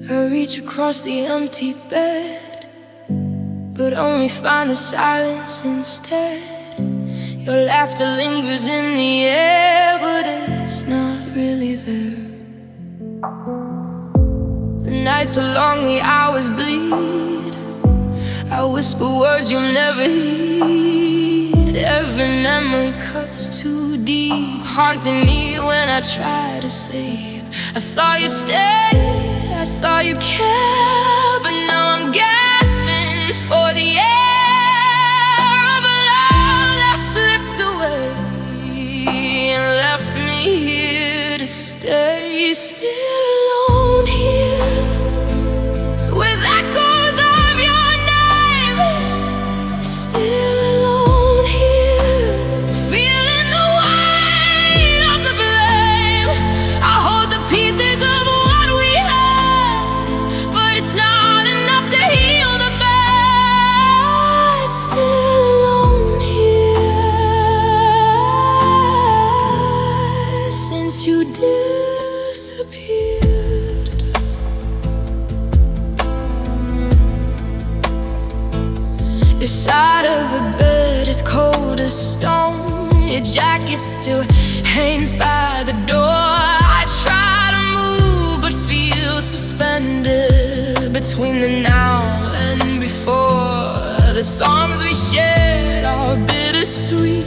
I reach across the empty bed, but only find the silence instead. Your laughter lingers in the air, but it's not really there. The nights are long, the hours bleed. I whisper words you'll never heed. Every memory cuts too deep, haunting me when I try to sleep. I thought you'd stay, I thought you'd care, but now I'm gasping for the air of a love that slipped away and left me here to stay. Still alone here with echoes of your name. Still alone here, feeling the weight of the blame. I hold the pieces of what we had, but it's not enough to heal the bad. Still alone here since you disappeared. Your side of the bed is cold as stone. Your jacket still hangs by the door. I try to move but feel suspended between the now and before. The songs we shared are bittersweet.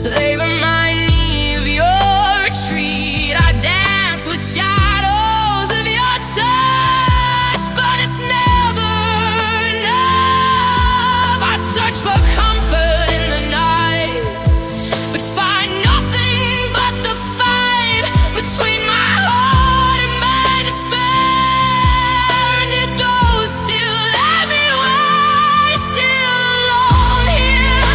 They remind me of your retreat. I dance with shadows of your touch, but it's never enough. I search for comfort in the night, but find nothing but the fight between my heart and my despair. And your door's still everywhere. Still alone here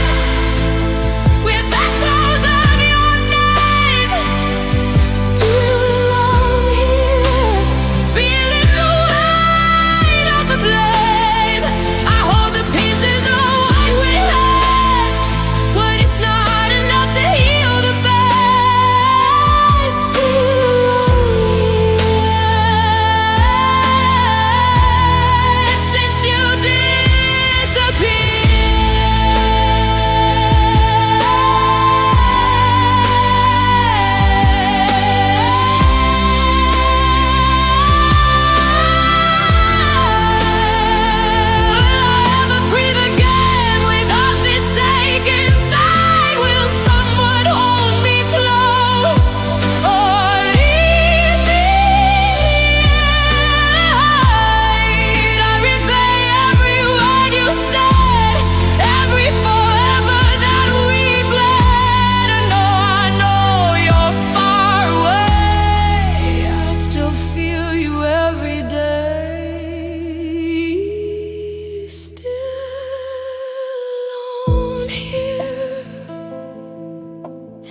with echoes of your name. Still alone here, feeling the weight of the blame. I hold the pieces of what we had, but it's not enough to heal the bad. Still alone here since you disappeared. Will I ever breathe again without this ache inside? Will someone hold me close or leave me behind? I replay every word you said, every forever that we bled. I know you're far away. I still feel you every day. Still alone here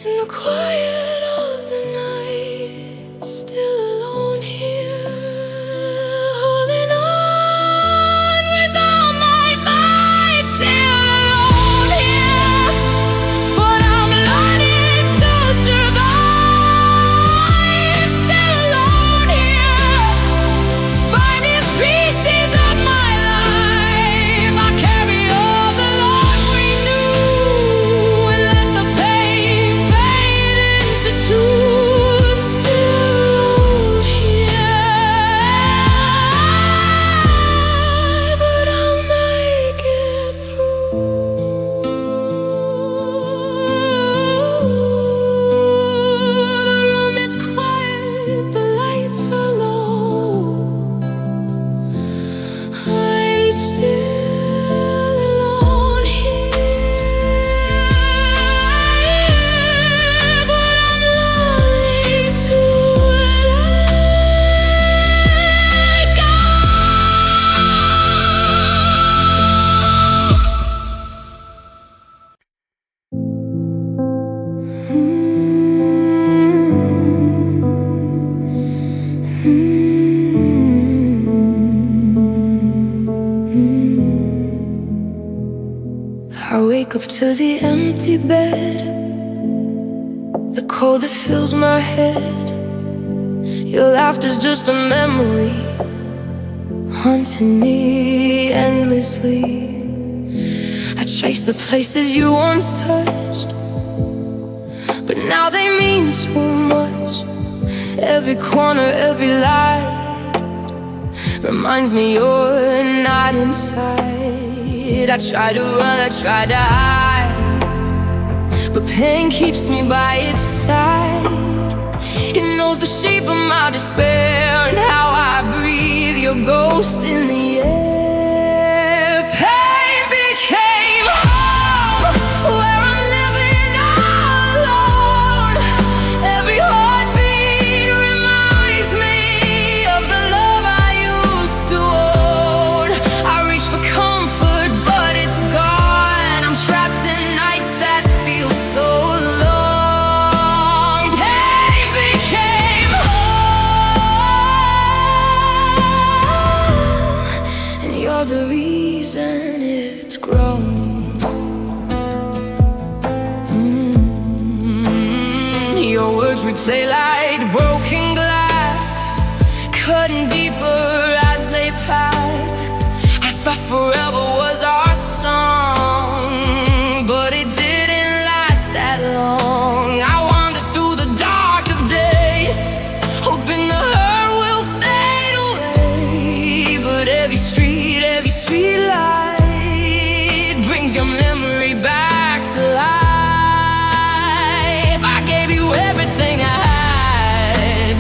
in the quiet of the night. Still alone here, holding on with all my might. Still alone here, but I'm learning to survive. Still alone here, finding pieces of my life. I carry all the love we knew and let the pain fade into truth. Still alone here, but I'll make it through. The room is quiet, the lights are low. I'm still alone here, but I'm learning to let go. I wake up to the empty bed, the cold that fills my head. Your laughter's just a memory haunting me endlessly. I trace the places you once touched, but now they mean too much. Every corner, every light reminds me you're not inside. I try to run, I try to hide, but pain keeps me by its side. It knows the shape of my despair and how I breathe your ghost in the air. Pain became home, where I'm living all alone. Every heartbeat reminds me of the love I used to own. I reach for comfort, but it's gone. I'm trapped in nights that feel so long. The reason it's grown. Your words replay like broken glass, cutting deeper as they pass. I thought forever was our song, but it didn't last that long. I wandered through the dark of day, hoping the hurt will fade away, but every street light brings your memory back to life. I gave you everything I had,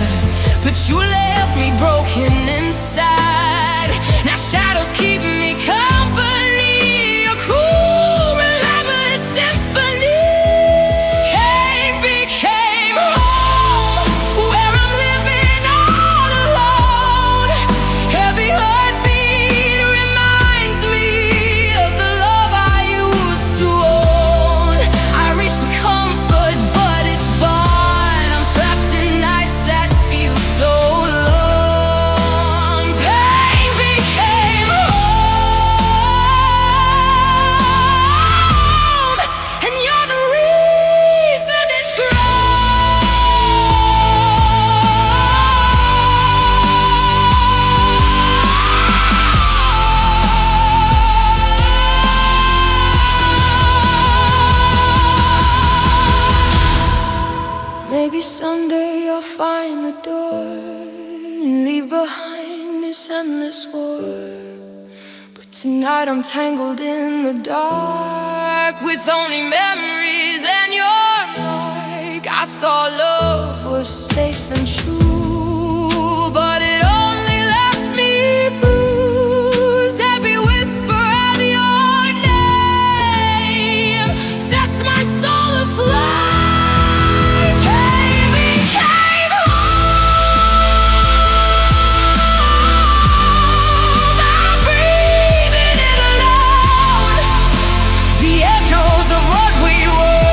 but you left me broken inside. Now shadows keep me company, a cool, relentless symphony. Pain became home, where I'm living all alone. Heavy heartbeat reminds me of the love I used to own. I reach for comfort, but it's gone. I'm trapped in nights that feel so long. Pain became home, and you're the reason it's grown. Maybe someday you'll find the door and leave behind this endless war. But tonight I'm tangled in the dark, with only memories and your mark. I thought love was safe and true, but it only left me bruised. Every whisper of your name sets my soul aflame. Pain became home, I'm breathing it alone. The echoes of what we were,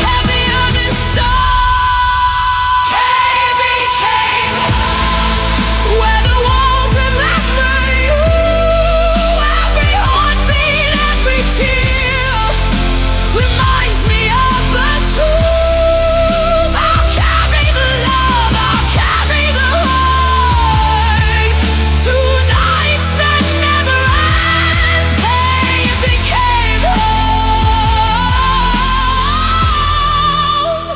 heavier than stone. Pain became home, where the walls remember you. Every heartbeat, every tear reminds me of the truth. I'll carry the love, I'll carry the hurt, through nights that never end. Pain became home,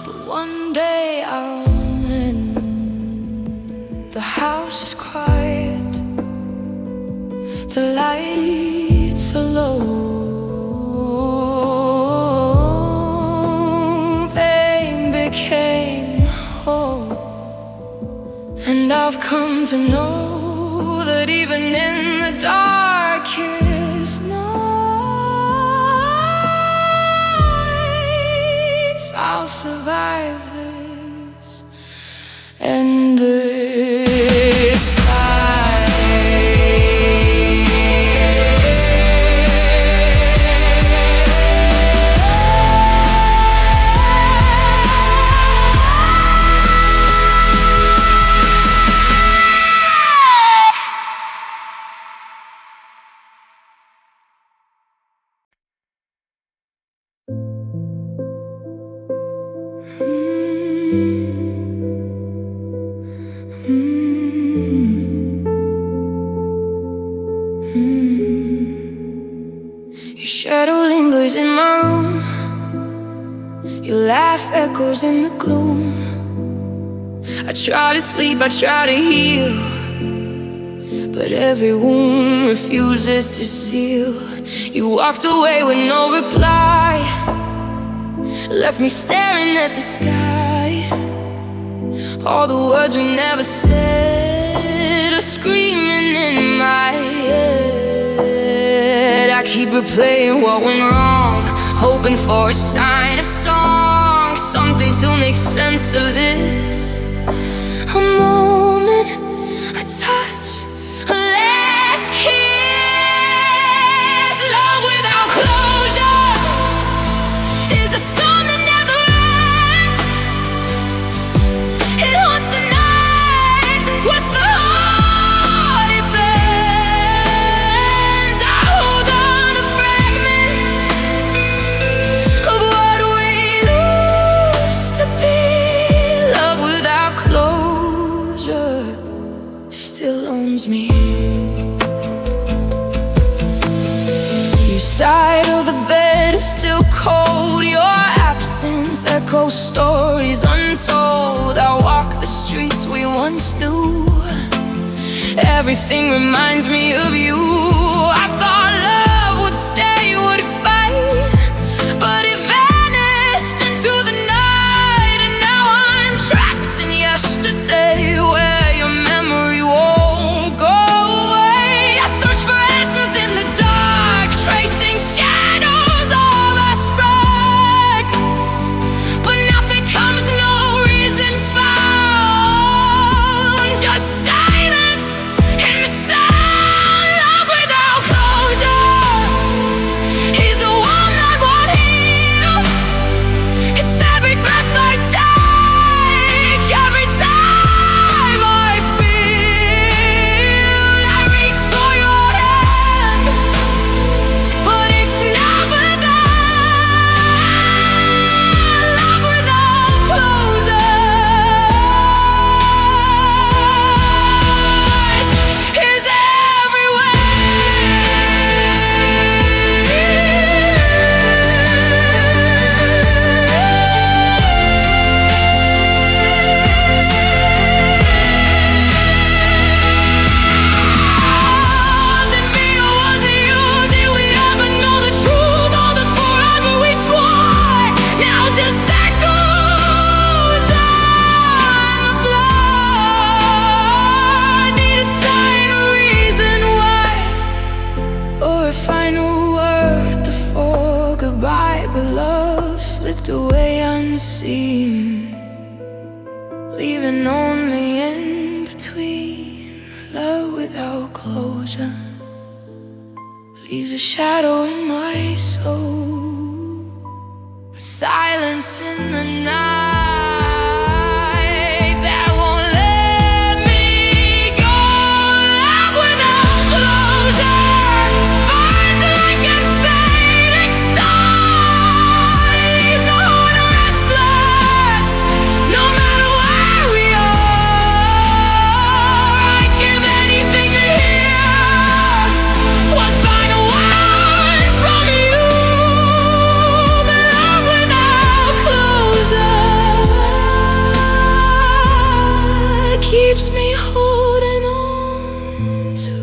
but one day I'll mend. The house is quiet, the lights are low. Pain became home, and I've come to know that even in the darkest nights I'll survive this, and it's fine. echoes in the gloom. I try to sleep, I try to heal, but every wound refuses to seal. You walked away with no reply, left me staring at the sky. All the words we never said are screaming in my head. I keep replaying what went wrong, hoping for a sign, a song, something to make sense of this. A moment, a touch, a last kiss. Love without closure is a storm that never ends. It haunts the nights and twists the heart it bends. I hold on to fragments of what we used to be. Love without closure still owns me. Your side of the bed is still cold. Your absence echoes stories untold. I walk the streets we once knew. Everything reminds me of you. I thought love would stay, would fight, but it vanished into the night. And now I'm trapped in yesterday, where your memory won't go away. I search for essence in the dark, tracing shadows of a spark, but nothing comes, no reason found, just silence in the sound. Love without closure is the one that won't heal. It's every breath I take, every time I feel. I reach for your hand, but it's never there. Love without closure is Was it me or was it you? Did we ever know the truth? All the forever we swore, now just echoes on the floor. I need a sign, a reason why, or a final word before goodbye. But love slipped away unseen, leaving only in between. Love without closure leaves a shadow in my soul, a silence in the night that won't let me go. Love without closure burns like a fading star. It leaves the heart restless, no matter where we are. I'd give anything to hear one final word from you. But love without closure keeps me holding on to.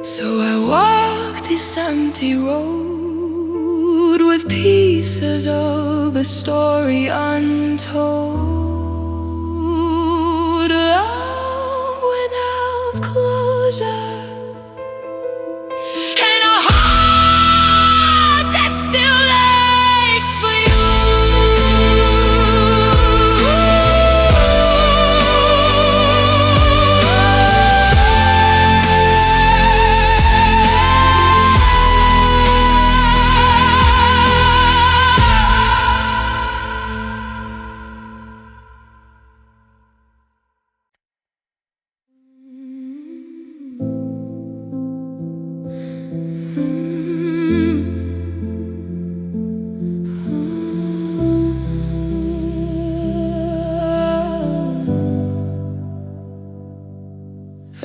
So I walk this empty road with pieces of a story untold. Love without closure and a heart that still aches for you.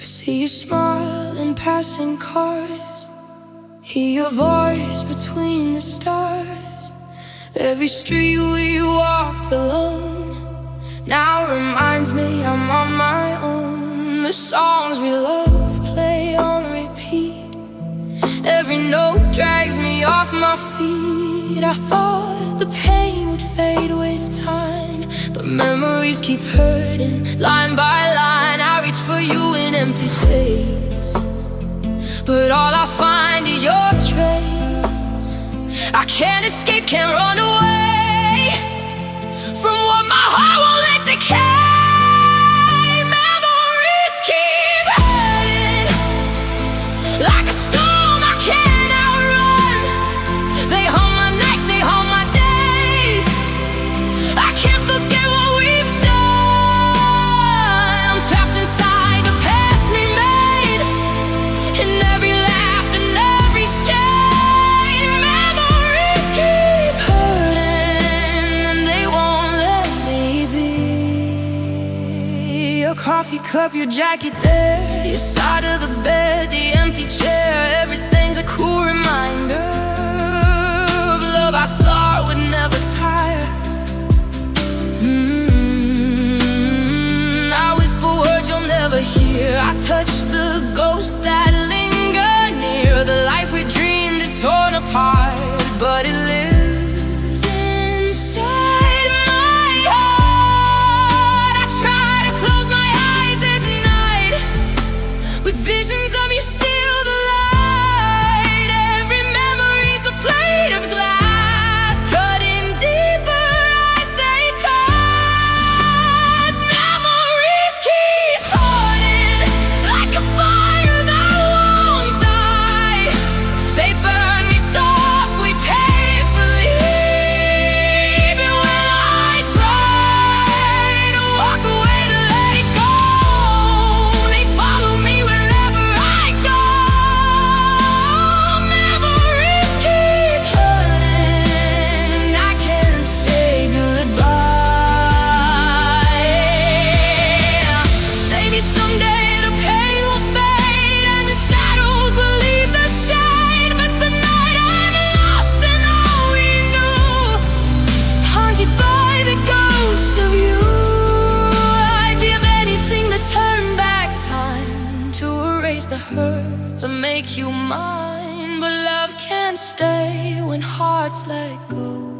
See you smile in passing cars, hear your voice between the stars. Every street we walked alone now reminds me I'm on my own. The songs we love play on repeat. Every note drags me off my feet. I thought the pain would fade with time, but memories keep hurting line by line. I reach for you in empty space, but all I find is your trace. I can't escape, can't run away from what my heart won't let decay. Memories keep hurting like a storm I can't outrun. They haunt my nights, they haunt my days. I can't forget what we've done. I'm trapped inside the past we made, in every laugh and every shade. Coffee cup, your jacket there, your side of the bed, the empty chair. Everything's a cool reminder of love I thought would never tire. I whisper words you'll never hear. I touch the ghosts that linger near. The life we dreamed is torn apart, but it lives inside my heart. I try to close my with visions of you steal the light. Every memory's a plate of glass, cutting deeper as they pass. Memories keep burning like a fire that won't die. They burn me softly, painfully. Even when I try to walk away to let it go, they follow me. To make you mine, but love can't stay when hearts let go,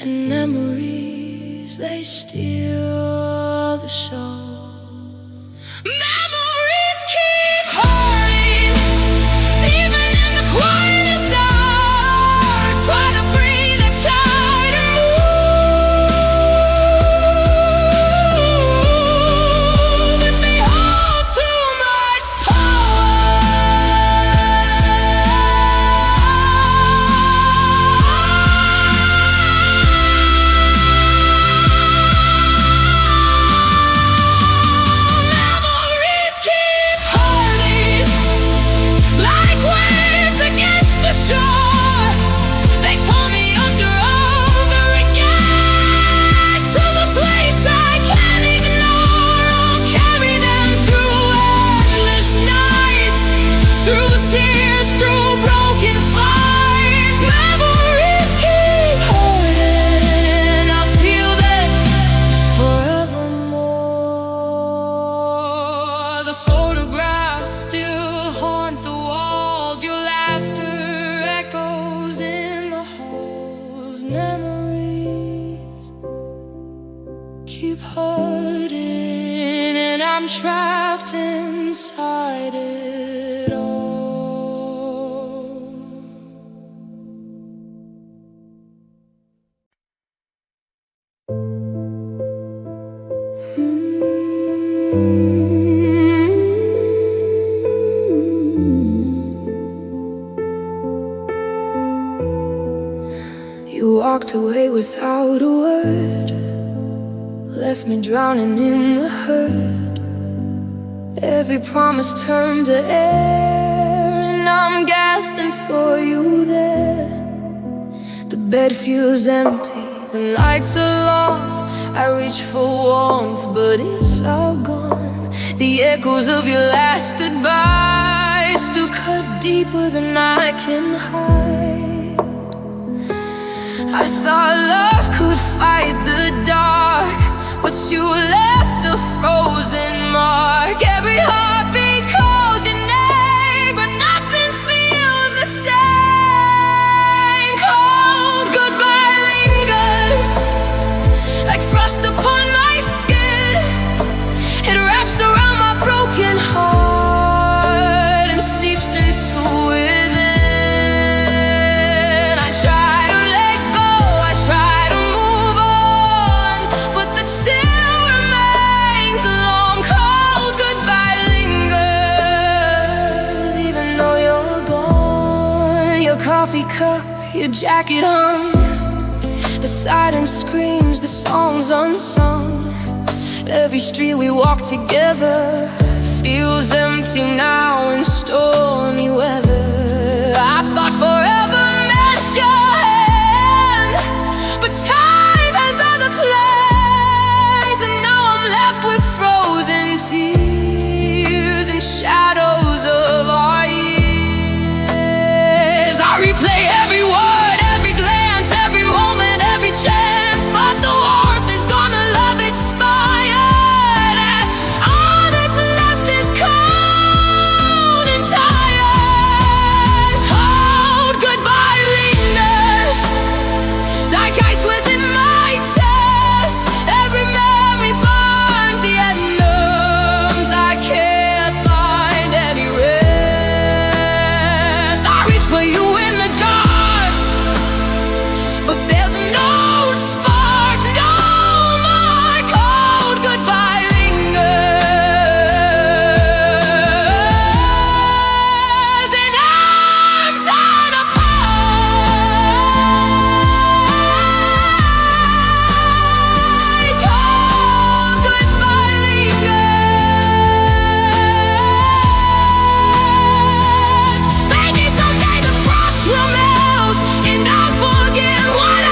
and memories, they steal the show. Memories keep hurting, even in the quietest hour. Try to breathe and try to move, and they hold too much power. Keep hurting, and I'm trapped inside it all. You walked away without a word, left me drowning in the hurt. Every promise turned to air, and I'm gasping for you there. The bed feels empty, the nights are long. I reach for warmth, but it's all gone. The echoes of your last goodbye still cut deeper than I can hide. I thought love could fight the dark, but you left a frozen mark. Every heartbeat calls your name, but nothing feels the same. Cold goodbye lingers like frost upon my skin. It wraps around my broken heart and seeps into within. I try to let go, I try to move on, but the chill remains. A long cold goodbye lingers, even though you're gone. Your coffee cup, your jacket hung, the silence screams, the songs unsung. Every street we walk together feels empty now in stormy weather. I thought forever meant your hand, but time has other plans, and now I'm left with frozen tears and shadows of our years. I replay every word, every glance, every moment, every chance, but the warmth is gone, the love expired, and all that's left is cold and tired. Cold goodbye lingers like ice within my chest. Every memory burns, yet numbs. I can't find any rest. I reach for you in the dark, but there's no spark, no more. Cold goodbye lingers, and I'm torn apart. Cold goodbye lingers. Maybe someday the frost will melt and I'll forget what I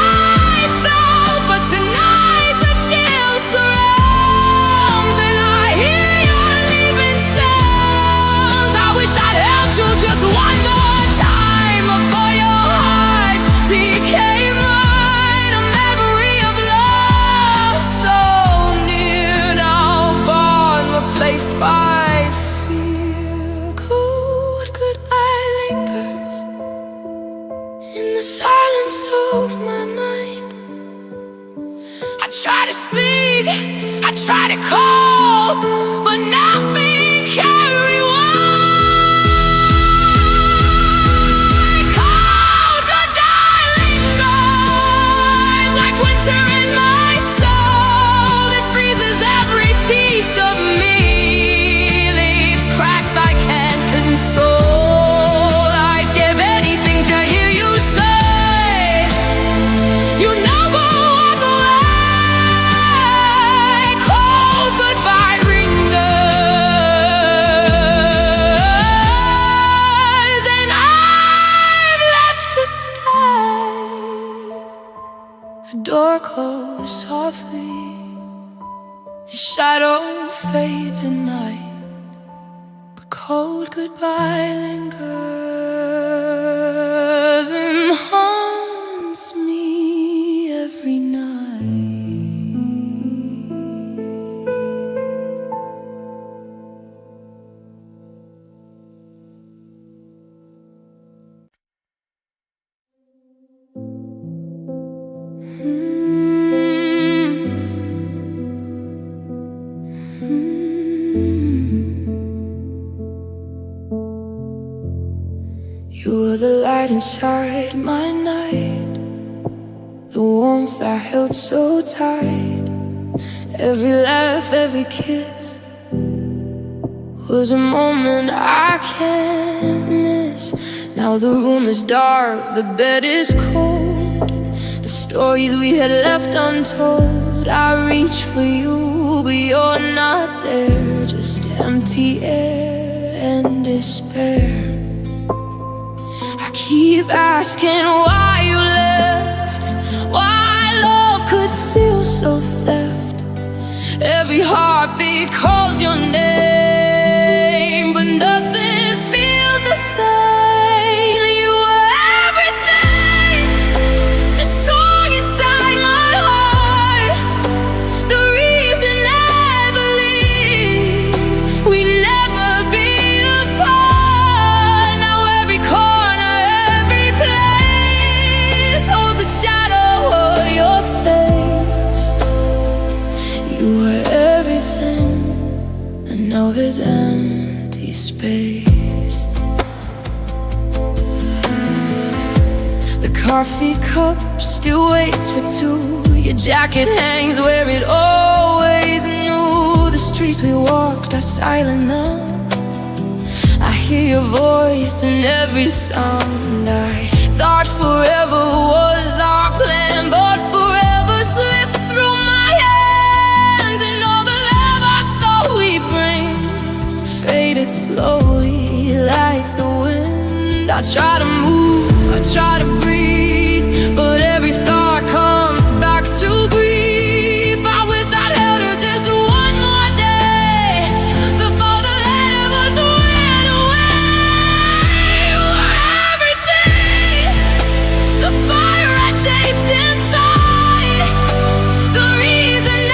felt, but tonight the chill surrounds and I hear your leaving sounds. I wish I'd held you just one more time before your heart became mine. A memory of love so near, now gone, replaced by fear. Cold goodbye lingers in the silence of my mind. I try to speak, I try to call, but nothing can rewind. Cold goodbye lingers like winter in my soul. It freezes every piece of me, leaves cracks I can't console. I'd give anything to hear you say you never walk away. Cold goodbye lingers, and I'm left to stay. The door closed softly, your shadow fades at night, but cold goodbye lingers and haunts me every night. You were the light inside my night, the warmth I held so tight. Every laugh, every kiss was a moment I can't miss. Now the room is dark, the bed is cold, the stories we had left untold. I reach for you, but you're not there, just empty air and despair. I keep asking why you left, why love could feel so theft. Every heartbeat calls your name, but nothing feels the same. You were everything, the soul You were everything, and now there's empty space. The coffee cup still waits for two. Your jacket hangs where it always knew. The streets we walked are silent now. I hear your voice in every sound. I thought forever was our plan, but forever slipped through my hands. And all the love I thought we'd bring faded slowly like the wind. I try to move, I try to breathe, but every thought comes back to grief. I wish I'd held her just one more day before the light of us went away. You were everything, the fire I chased inside, the reason I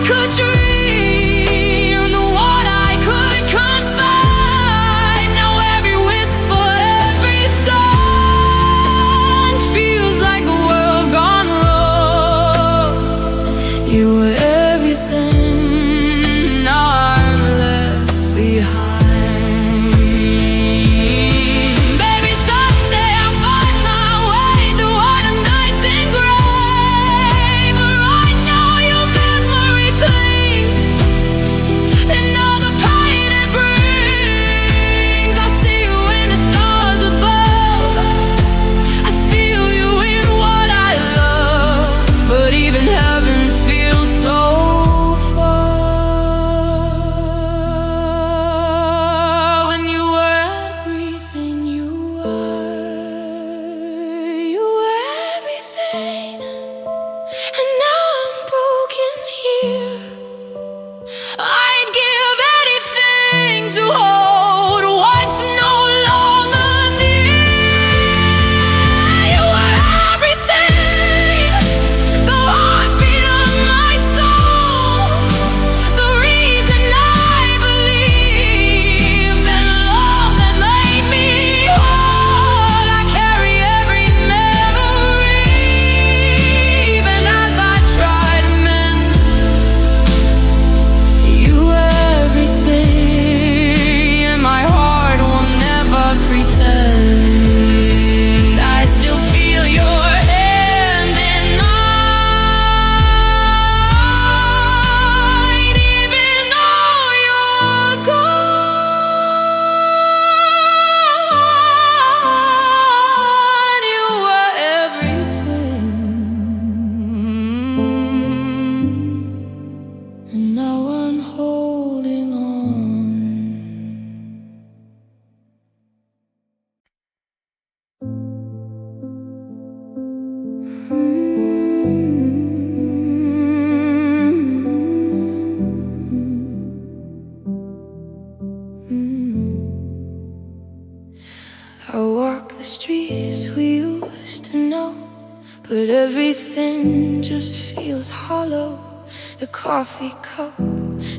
could dream, the one I could confide. Now every whisper, every song feels like a world gone wrong. You were everything, now I'm left behind. Baby, someday I'll find my way through all the nights in gray. But right now your memory clings, and all the pain it brings. I see you in the stars above, I feel you in what I love, but even heaven feels so far. When you were everything you were everything, and now I'm broken here. I'd give anything to hold what's no longer near. You were everything, the heartbeat of my soul, the reason I believed in love that made me whole. I carry every memory, even as I try to mend. You were everything, and my heart will never pretend. I still feel your hand in mine, even though you're gone. You were everything, and now I'm holding on. I walk the streets we used to know, but everything just feels hollow. The coffee cup,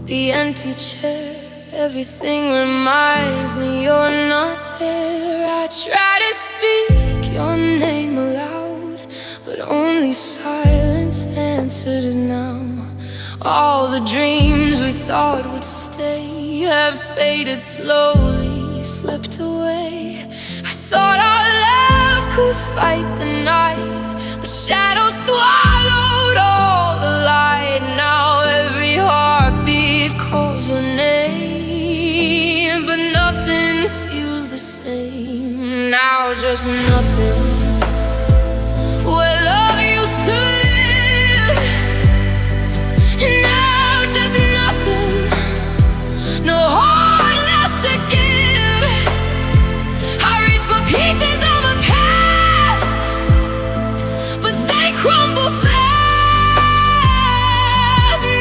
the empty chair, everything reminds me you're not there. I try to speak your name aloud, but only silence answers now. All the dreams we thought would stay have faded slowly, slipped away. I thought our love could fight the night, but shadows swallowed all the light. Now every heartbeat calls your name, but nothing feels the same. Now just nothing, where love used to live. And now just nothing, no heart left to give. I reach for pieces of the past, but they crumble fast.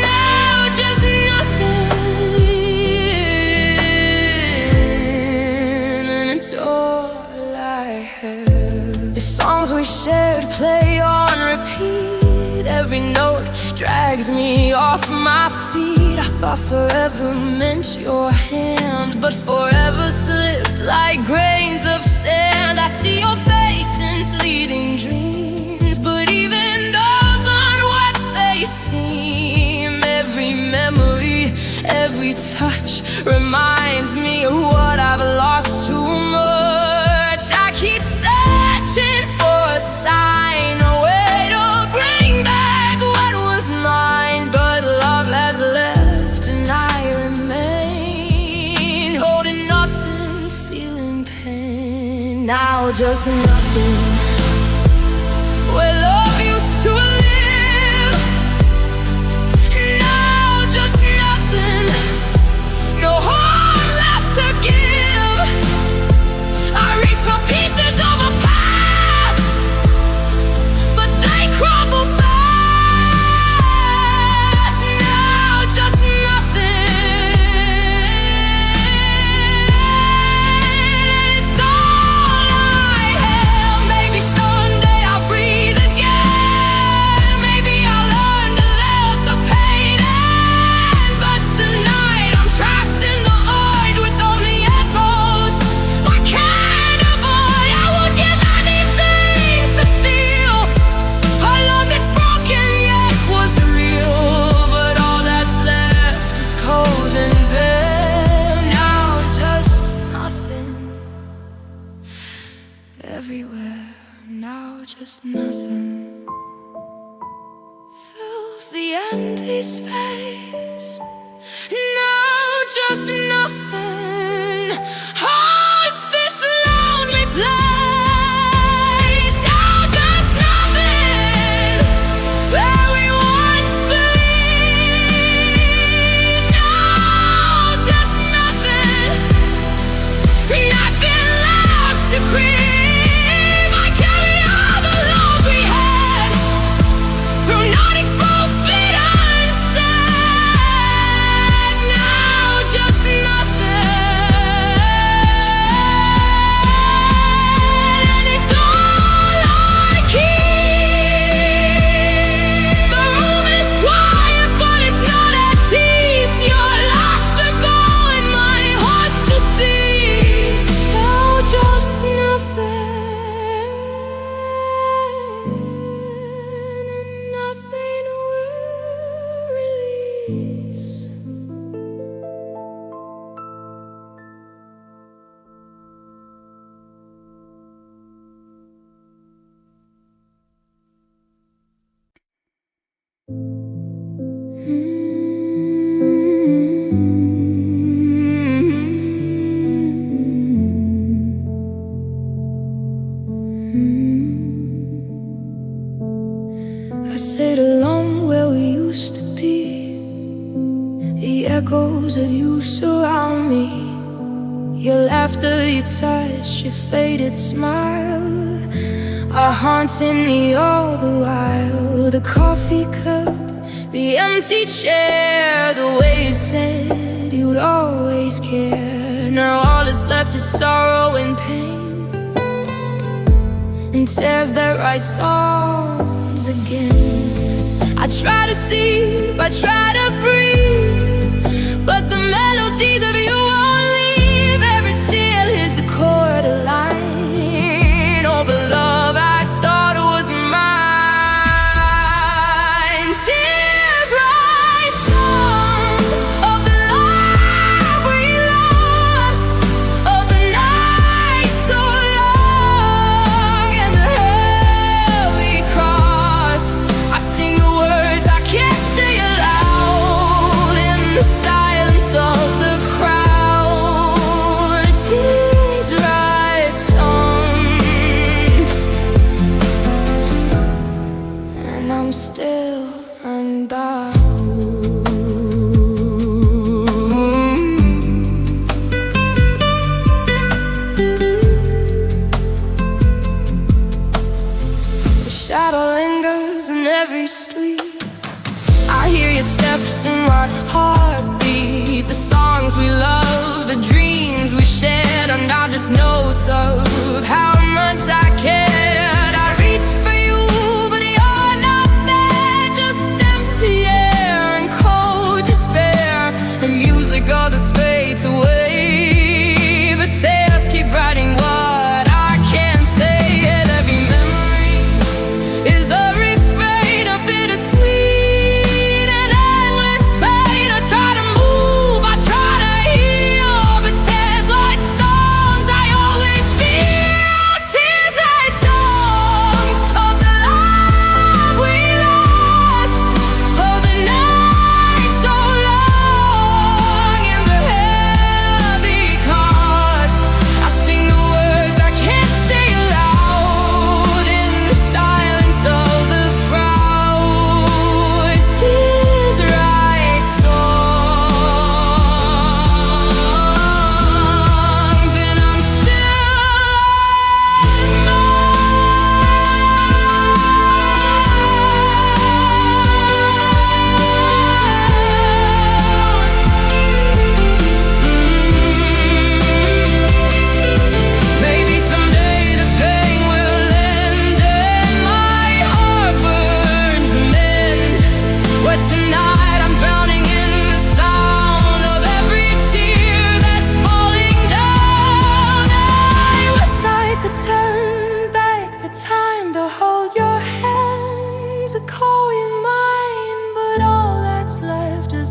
Now just nothing, and it's all I have. The songs we shared play on repeat. Every note drags me off my feet. I thought forever meant your hand, but forever slipped like grains of sand. I see your face in fleeting dreams, but even those aren't what they seem. Every every touch reminds me of what I've lost too much. I keep searching for a sign, a way to bring back what was mine. But love has left and I remain, holding nothing, feeling pain. Now just nothing, where love used to live. Now just nothing, no heart left to give. I reach for pieces of a past, but they crumble fast. Now just nothing, it's all I have. Maybe someday I'll breathe again. Maybe I'll learn to let the pain end. But tonight I'm trapped in the void with only echoes I can't avoid. I would give anything to feel how love that's broken yet was real. But all that's left is cold and bare. Now just nothing, everywhere. Now just nothing fills the empty space. Now just nothing haunts this lonely place. Now just nothing where we once believed. Now just nothing, nothing left to grieve. I carry all the love we had through non-exposed bitter and sad. Now just nothing, and it's all I keep. The room is quiet, but it's not at peace. You're lost to go and my heart's deceased. Now just nothing, and nothing will release. I sit alone where we used to be. The echoes of you surround me. Your laughter, your touch, your faded smile are haunting me all the while. The coffee cup, the empty chair, the way you said you'd always care. Now all that's left is sorrow and pain, and tears that write songs again. I try to sleep, I try to breathe, but the melodies of you won't leave. Every tear is a chord, a line. Oh, but love I thought was mine. Tears write songs of the life we lost, of the night so long and the hell we crossed. I sing the words I can't say aloud in the silence of the crowd. Tears write songs, and I'm still undone. The shadow lingers in every street. I hear your steps in my heartbeat. The songs we love, the dreams we shared are not just notes of how much I cared. I reach for you, but you're not there. Just empty air and cold despair. The music of its fades away, but tears keep writing what I can't say. And every memory is a refrain, a bittersweet and endless pain. I try to move,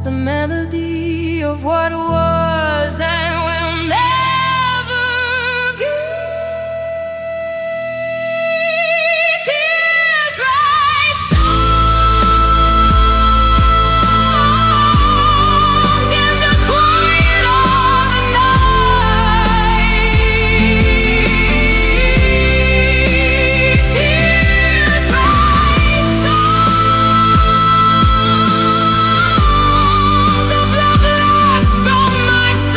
the melody of what was and will never be. Tears write songs in the quiet of the night. Tears write songs of love lost from my side.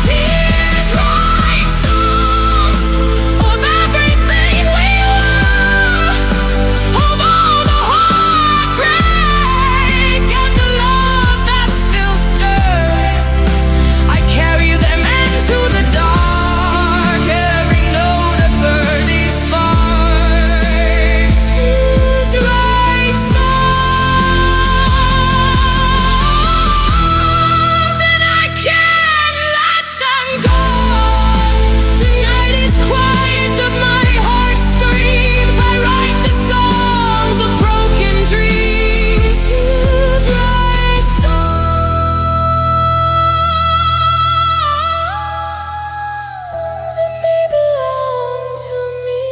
Tears write songs of everything we were, of all the heartbreak and the love that still stirs. I carry them into the dark, every note a birdie spark. Tears write songs, and I can't let them go. The night is quiet, but my heart screams. I write the songs of broken dreams. Tears write songs, and they belong to me.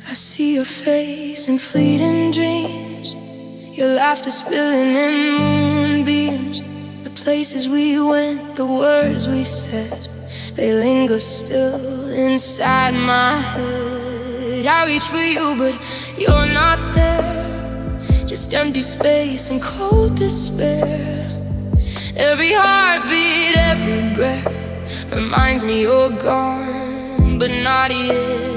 I see your face in fleeting dreams, your laughter spilling in moonbeams. The places we went, the words we said, they linger still inside my head. I reach for you, but you're not there. Just empty space and cold despair. Every heartbeat, every breath reminds me you're gone, but not yet.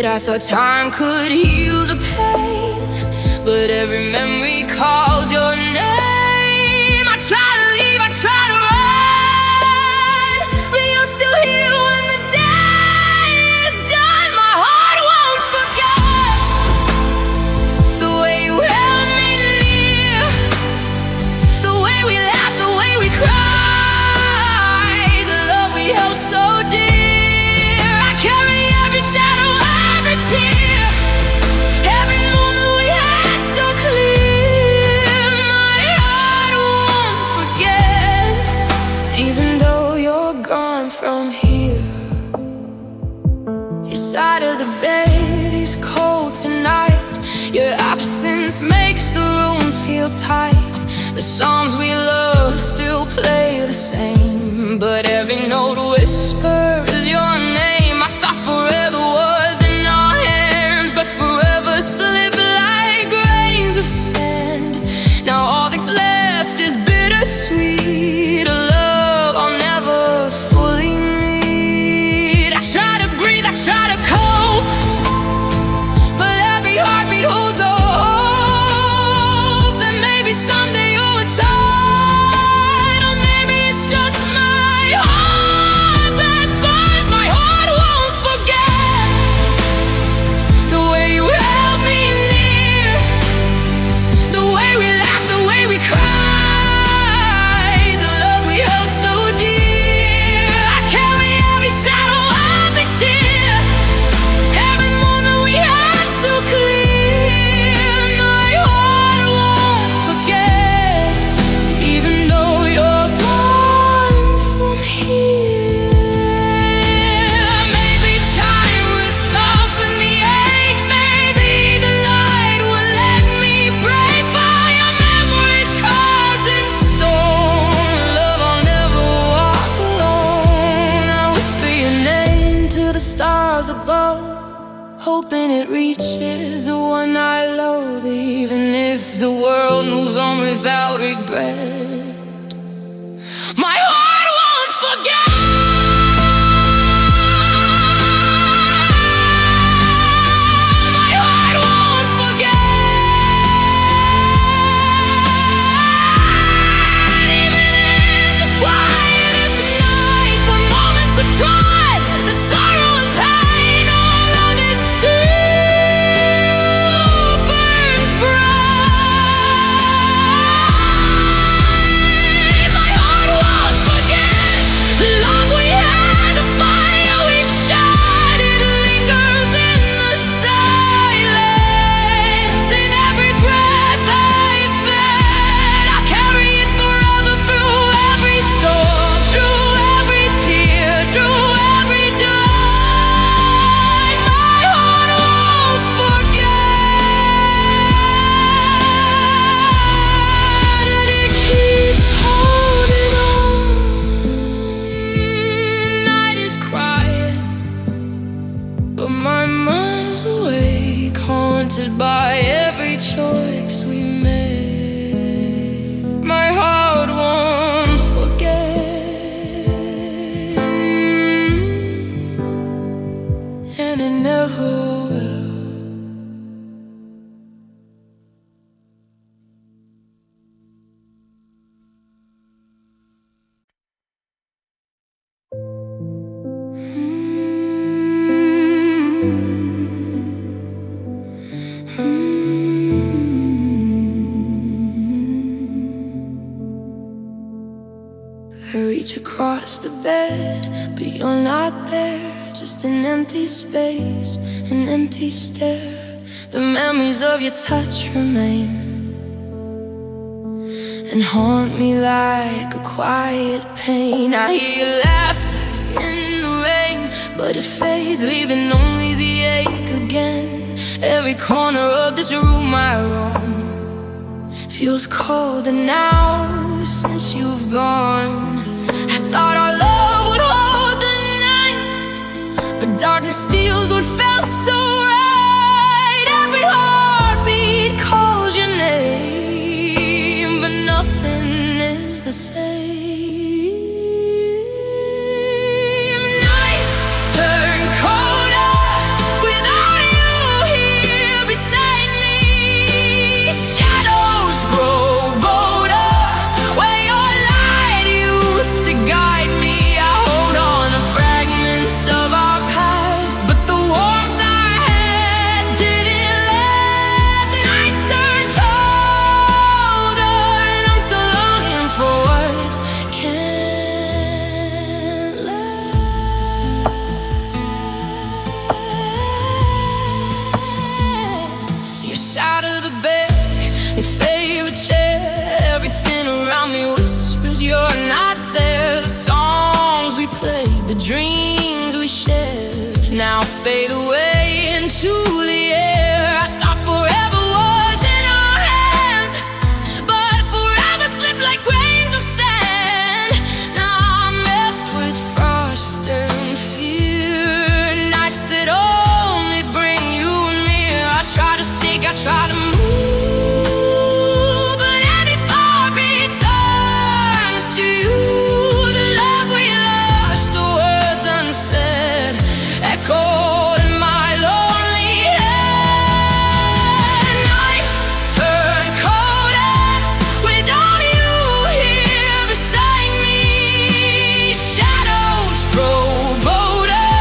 I thought time could heal the pain, but every memory calls your name. I try to leave, I try to run, but you're still here when the day is done. My heart won't forget the way you held me near, the way we laughed, the way we cried, the love we held so dear. I carry every shadow, every tear, every moment we had so clear. My heart won't forget, even though you're gone from here. Your side of the bed is cold tonight. Your absence makes the room feel tight. The songs we love still play the same, but every note whispers your name. I thought forever was in our hands, but forever slipped like grains of sand. Now all that's left is bittersweet, a love I'll never fully need. I try to breathe, I try to cope, but every heartbeat holds a hope that maybe someday you'll return, or maybe it's just my heart that burns. My heart won't forget the way you held me near, the way we laughed, the way we cried, the love we held so dear. I carry every shadow, every tear, every moment we had so clear. My heart won't forget, even though you're gone from here. Maybe time will soften the ache, maybe the light will let me break by your memories carved in stone. Love, I'll never walk alone. I whisper your name to the stars above, hoping it reaches the one I love, even if the world moves on without regret. My heart won't forget. haunted by every choice we made. My heart won't forget, and it never will. I reach across the bed, but you're not there. Just an empty space, an empty stare. The memories of your touch remain and haunt me like a quiet pain. I hear your laughter in the rain, but it fades, leaving only the ache again. Every corner of this room I roam feels colder now since you've gone. I thought our love would hold the night, but darkness steals what felt so right. Every heartbeat calls your name, but nothing is the same. Nights turn colder without you here beside me. Shadows grow bolder where your light used to guide me. I hold on to fragments of our past, but the warmth I had didn't last. Nights turn colder, and I'm still longing for what can't last. Your side of the bed, your favorite chair, everything around me whispers you're not there. The songs we played, the dreams we shared, now fade away into the air. I thought forever was in our hands, but forever slipped like grains of sand. Now I'm left with frost and fear, nights that only bring you and me. I try to stick, I try to move, but every heartbeat turns to you. The love we lost, the words unsaid, echoed in my lonely head. Nights turn colder without you here beside me. Shadows grow bolder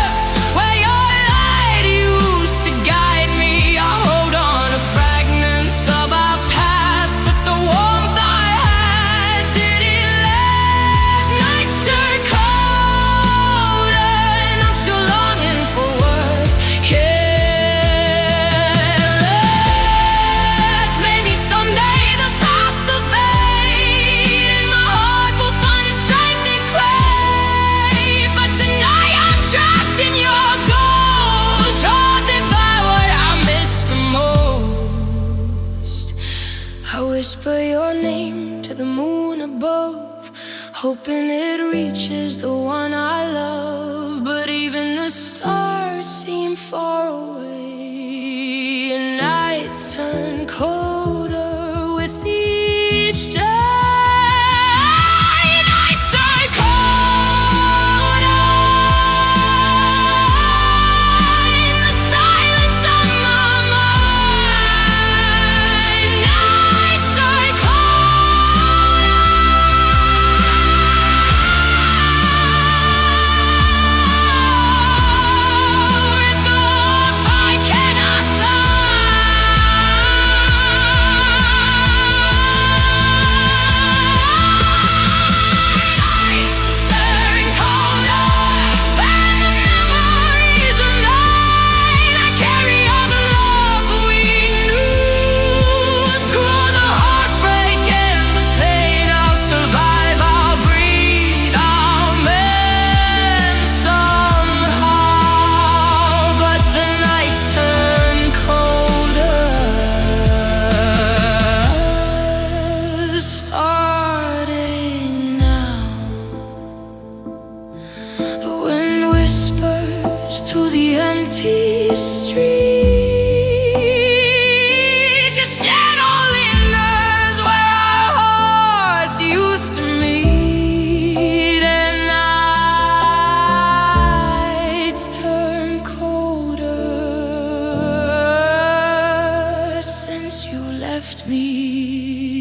where your light used to guide me. I hold on to fragments of our past, but the warmth I had didn't last. Nights turn colder, and I'm still longing for what can't last. Maybe someday the frost will fade, and my heart will find a strength and clay. But tonight I'm trapped in your ghost, haunted by what I miss the most. I whisper your name to the moon above, hoping it reaches the one I love. But even the stars seem far away, and nights turn colder with each day. Nights turn colder in the silence of my mind. Nights turn colder with the warmth I cannot find. left me.